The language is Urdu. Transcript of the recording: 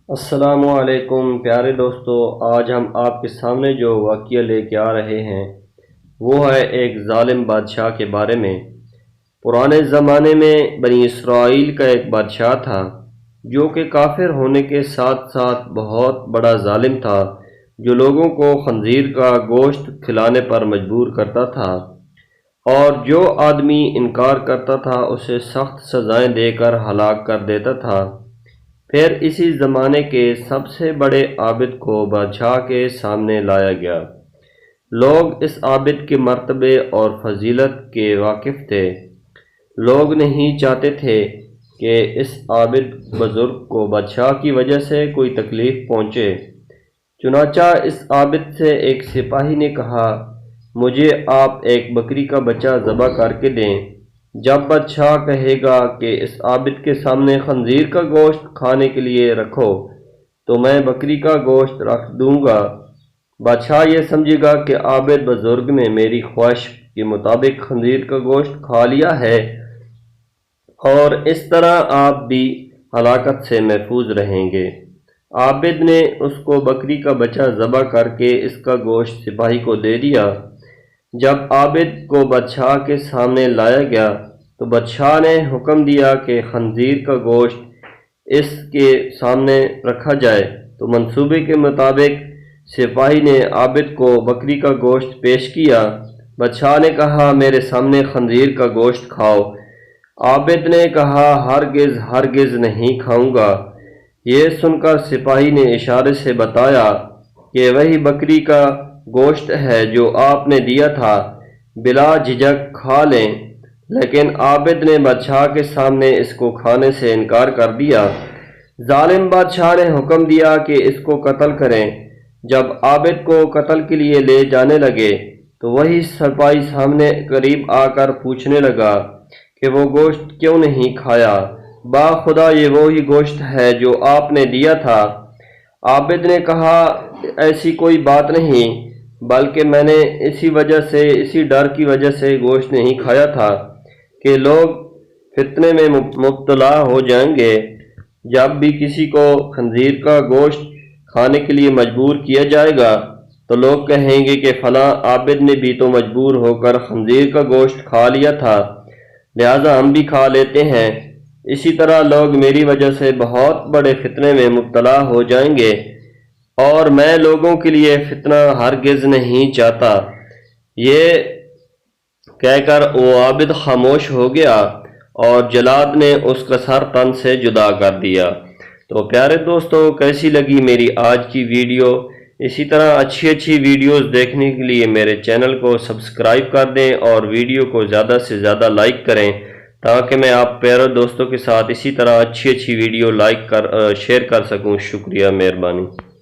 السلام علیکم پیارے دوستو، آج ہم آپ کے سامنے جو واقعہ لے کے آ رہے ہیں وہ ہے ایک ظالم بادشاہ کے بارے میں۔ پرانے زمانے میں بنی اسرائیل کا ایک بادشاہ تھا جو کہ کافر ہونے کے ساتھ ساتھ بہت بڑا ظالم تھا، جو لوگوں کو خنزیر کا گوشت کھلانے پر مجبور کرتا تھا، اور جو آدمی انکار کرتا تھا اسے سخت سزائیں دے کر ہلاک کر دیتا تھا۔ پھر اسی زمانے کے سب سے بڑے عابد کو بادشاہ کے سامنے لایا گیا۔ لوگ اس عابد کے مرتبے اور فضیلت کے واقف تھے۔ لوگ نہیں چاہتے تھے کہ اس عابد بزرگ کو بادشاہ کی وجہ سے کوئی تکلیف پہنچے۔ چنانچہ اس عابد سے ایک سپاہی نے کہا، مجھے آپ ایک بکری کا بچہ ذبح کر کے دیں۔ جب بادشاہ کہے گا کہ اس عابد کے سامنے خنزیر کا گوشت کھانے کے لیے رکھو تو میں بکری کا گوشت رکھ دوں گا۔ بادشاہ یہ سمجھے گا کہ عابد بزرگ نے میری خواہش کے مطابق خنزیر کا گوشت کھا لیا ہے، اور اس طرح آپ بھی ہلاکت سے محفوظ رہیں گے۔ عابد نے اس کو بکری کا بچہ ذبح کر کے اس کا گوشت سپاہی کو دے دیا۔ جب عابد کو بادشاہ کے سامنے لایا گیا تو بادشاہ نے حکم دیا کہ خنزیر کا گوشت اس کے سامنے رکھا جائے، تو منصوبے کے مطابق سپاہی نے عابد کو بکری کا گوشت پیش کیا۔ بادشاہ نے کہا، میرے سامنے خنزیر کا گوشت کھاؤ۔ عابد نے کہا، ہرگز ہرگز نہیں کھاؤں گا۔ یہ سن کر سپاہی نے اشارے سے بتایا کہ وہی بکری کا گوشت ہے جو آپ نے دیا تھا، بلا جھجک کھا لیں، لیکن عابد نے بادشاہ کے سامنے اس کو کھانے سے انکار کر دیا۔ ظالم بادشاہ نے حکم دیا کہ اس کو قتل کریں۔ جب عابد کو قتل کے لیے لے جانے لگے تو وہی سپاہی سامنے قریب آ کر پوچھنے لگا کہ وہ گوشت کیوں نہیں کھایا؟ خدا یہ وہی گوشت ہے جو آپ نے دیا تھا۔ عابد نے کہا، ایسی کوئی بات نہیں، بلکہ میں نے اسی ڈر کی وجہ سے گوشت نہیں کھایا تھا کہ لوگ فتنے میں مبتلا ہو جائیں گے۔ جب بھی کسی کو خنزیر کا گوشت کھانے کے لیے مجبور کیا جائے گا تو لوگ کہیں گے کہ فلاں عابد نے بھی تو مجبور ہو کر خنزیر کا گوشت کھا لیا تھا، لہذا ہم بھی کھا لیتے ہیں۔ اسی طرح لوگ میری وجہ سے بہت بڑے فتنے میں مبتلا ہو جائیں گے، اور میں لوگوں کے لیے فتنہ ہرگز نہیں چاہتا۔ یہ کہہ کر وہ عابد خاموش ہو گیا اور جلاد نے اس کا سر تن سے جدا کر دیا۔ تو پیارے دوستو، کیسی لگی میری آج کی ویڈیو؟ اسی طرح اچھی ویڈیوز دیکھنے کے لیے میرے چینل کو سبسکرائب کر دیں اور ویڈیو کو زیادہ سے زیادہ لائک کریں، تاکہ میں آپ پیارے دوستوں کے ساتھ اسی طرح اچھی ویڈیو شیئر کر سکوں۔ شکریہ، مہربانی۔